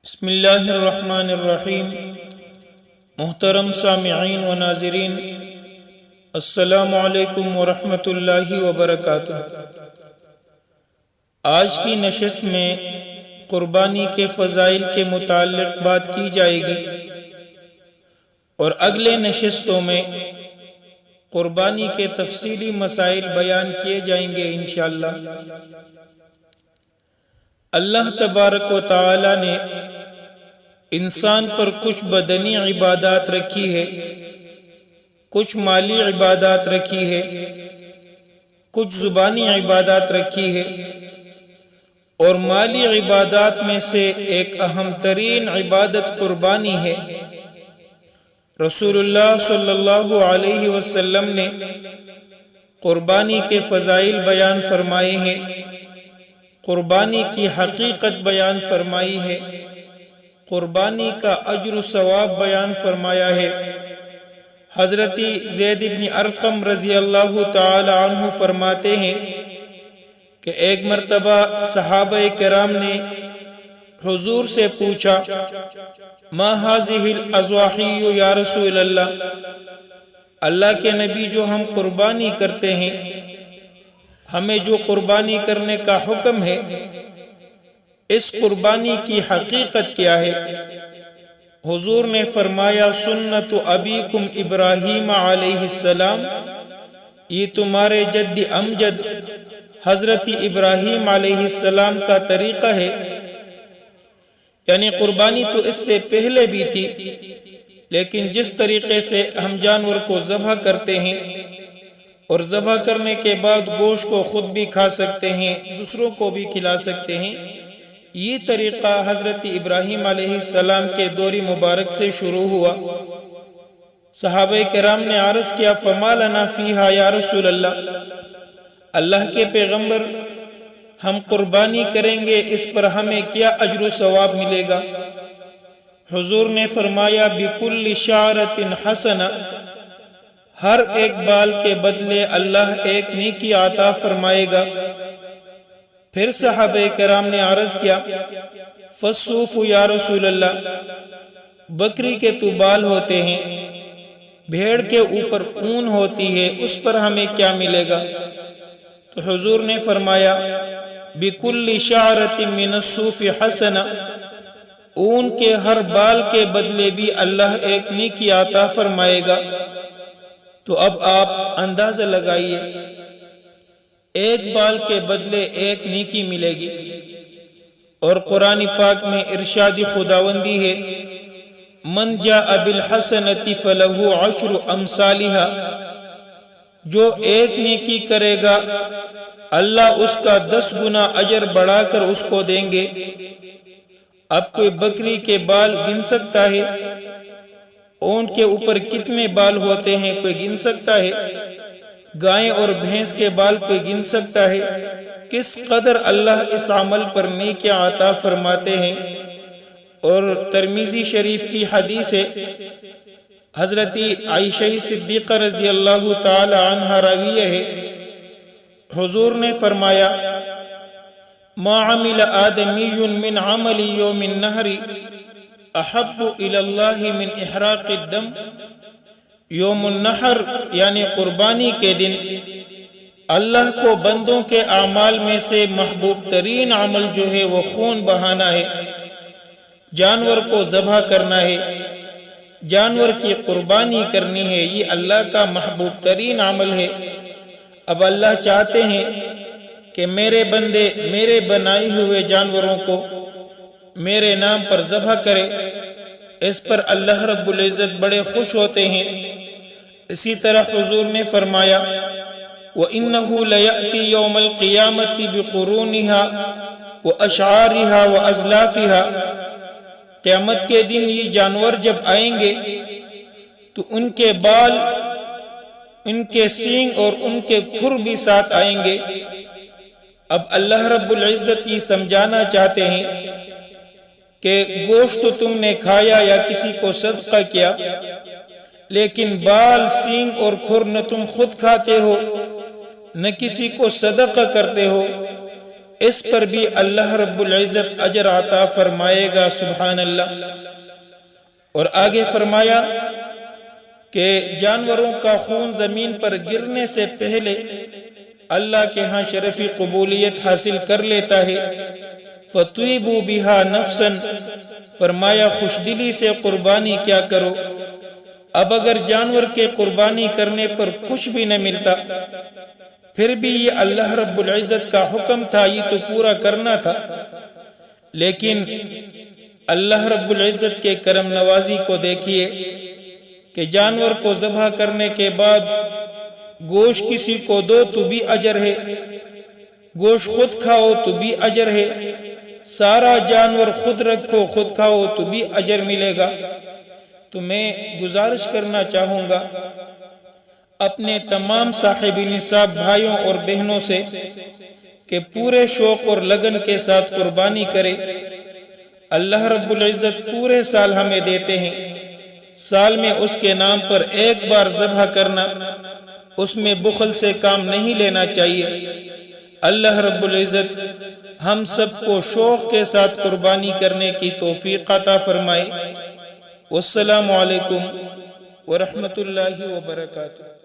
بسم اللہ الرحمن الرحیم۔ محترم سامعین و ناظرین، السلام علیکم ورحمۃ اللہ وبرکاتہ۔ آج کی نشست میں قربانی کے فضائل کے متعلق بات کی جائے گی اور اگلے نشستوں میں قربانی کے تفصیلی مسائل بیان کیے جائیں گے انشاءاللہ۔ اللہ تبارک و تعالی نے انسان پر کچھ بدنی عبادات رکھی ہے، کچھ مالی عبادات رکھی ہے، کچھ زبانی عبادات رکھی ہے، اور مالی عبادات میں سے ایک اہم ترین عبادت قربانی ہے۔ رسول اللہ صلی اللہ علیہ وسلم نے قربانی کے فضائل بیان فرمائے ہیں، قربانی کی حقیقت بیان فرمائی ہے، قربانی کا اجر و ثواب بیان فرمایا ہے۔ حضرت زید بن ارقم رضی اللہ تعالی عنہ فرماتے ہیں کہ ایک مرتبہ صحابہ-کرام نے حضور سے پوچھا، ما هذه الاضاحی یا رسول اللہ، اللہ کے نبی جو ہم قربانی کرتے ہیں، ہمیں جو قربانی کرنے کا حکم ہے، اس قربانی کی حقیقت کیا ہے؟ حضور نے فرمایا، سنت ابیکم ابراہیم علیہ السلام، یہ تمہارے جد-e-امجد حضرت ابراہیم علیہ السلام کا طریقہ ہے۔ یعنی قربانی تو اس سے پہلے بھی تھی، لیکن جس طریقے سے ہم جانور کو ذبح کرتے ہیں اور ذبح کرنے کے بعد گوشت کو خود بھی کھا سکتے ہیں، دوسروں کو بھی کھلا سکتے ہیں، یہ طریقہ حضرت ابراہیم علیہ السلام کے دور مبارک سے شروع ہوا۔ صحابہ کرام نے عرض کیا، فما لنا فیہا یا رسول اللہ، اللہ کے پیغمبر ہم قربانی کریں گے، اس پر ہمیں کیا اجر و ثواب ملے گا؟ حضور نے فرمایا، بکل شعرۃ حسنہ، ہر ایک بال کے بدلے اللہ ایک نیکی عطا فرمائے گا۔ پھر صحابہ کرام نے عرض کیا، فالصوف یا رسول اللہ، بکری کے تو بال ہوتے ہیں، بھیڑ کے اوپر اون ہوتی ہے، اس پر ہمیں کیا ملے گا؟ تو حضور نے فرمایا، بکل شعرۃ من الصوف حسنہ، اون کے ہر بال کے بدلے بھی اللہ ایک نیکی عطا فرمائے گا۔ تو اب آپ اندازہ لگائیے، ایک بال کے بدلے ایک نیکی ملے گی۔ اور قرآن پاک میں ارشاد خداوندی ہے، من جاء بالحسنۃ فلہ عشر امثالھا، جو ایک نیکی کرے گا اللہ اس کا 10 گنا اجر بڑھا کر اس کو دیں گے۔ اب کوئی بکری کے بال گن سکتا ہے؟ اونٹ کے اوپر کتنے بال ہوتے ہیں کوئی گن سکتا ہے؟ گائے اور بھینس کے بال کوئی گن سکتا ہے؟ کس قدر اللہ اس عمل پر نیکیاں عطا فرماتے ہیں۔ اور ترمذی شریف کی حدیث ہے، حضرت عائشہ صدیقہ رضی اللہ تعالی عنہا راویہ ہے، حضور نے فرمایا، ما عمل آدمی من عمل یوم النہر احب الی اللہ من احراق الدم، یوم النحر یعنی قربانی کے دن اللہ کو بندوں کے اعمال میں سے محبوب ترین عمل جو ہے وہ خون بہانا ہے، جانور کو ذبح کرنا ہے، جانور کی قربانی کرنی ہے، یہ اللہ کا محبوب ترین عمل ہے۔ اب اللہ چاہتے ہیں کہ میرے بندے میرے بنائے ہوئے جانوروں کو میرے نام پر ذبح کرے، اس پر اللہ رب العزت بڑے خوش ہوتے ہیں۔ اسی طرح حضور نے فرمایا، وَإِنَّهُ لَيَأْتِي يَوْمَ الْقِيَامَةِ بِقُرُونِهَا وَأَشْعَارِهَا وَأَزْلَافِهَا، قیامت کے دن یہ جانور جب آئیں گے تو ان کے بال، ان کے سینگ اور ان کے کھر بھی ساتھ آئیں گے۔ اب اللہ رب العزت یہ سمجھانا چاہتے ہیں کہ گوشت تو تم نے کھایا یا کسی کو صدقہ کیا، لیکن بال، سینگ اور کھر نہ تم خود کھاتے ہو نہ کسی کو صدقہ کرتے ہو، اس پر بھی اللہ رب العزت اجر عطا فرمائے گا۔ سبحان اللہ۔ اور آگے فرمایا کہ جانوروں کا خون زمین پر گرنے سے پہلے اللہ کے ہاں شرفی قبولیت حاصل کر لیتا ہے۔ فَطِيبُوا بِهَا نَفْسًا، فرمایا خوش دلی سے قربانی کیا کرو۔ اب اگر جانور کے قربانی کرنے پر کچھ بھی نہ ملتا پھر بھی یہ اللہ رب العزت کا حکم تھا، یہ تو پورا کرنا تھا، لیکن اللہ رب العزت کے کرم نوازی کو دیکھیے کہ جانور کو ذبح کرنے کے بعد گوشت کسی کو دو تو بھی اجر ہے، گوشت خود کھاؤ تو بھی اجر ہے، سارا جانور خود رکھو خود کھاؤ تو بھی اجر ملے گا۔ تو میں گزارش کرنا چاہوں گا اپنے تمام صاحب نصاب بھائیوں اور بہنوں سے کہ پورے شوق اور لگن کے ساتھ قربانی کرے۔ اللہ رب العزت پورے سال ہمیں دیتے ہیں، سال میں اس کے نام پر ایک بار ذبح کرنا، اس میں بخل سے کام نہیں لینا چاہیے۔ اللہ رب العزت ہم سب کو شوق کے ساتھ قربانی کرنے کی توفیق عطا فرمائے۔ والسلام علیکم ورحمۃ اللہ وبرکاتہ۔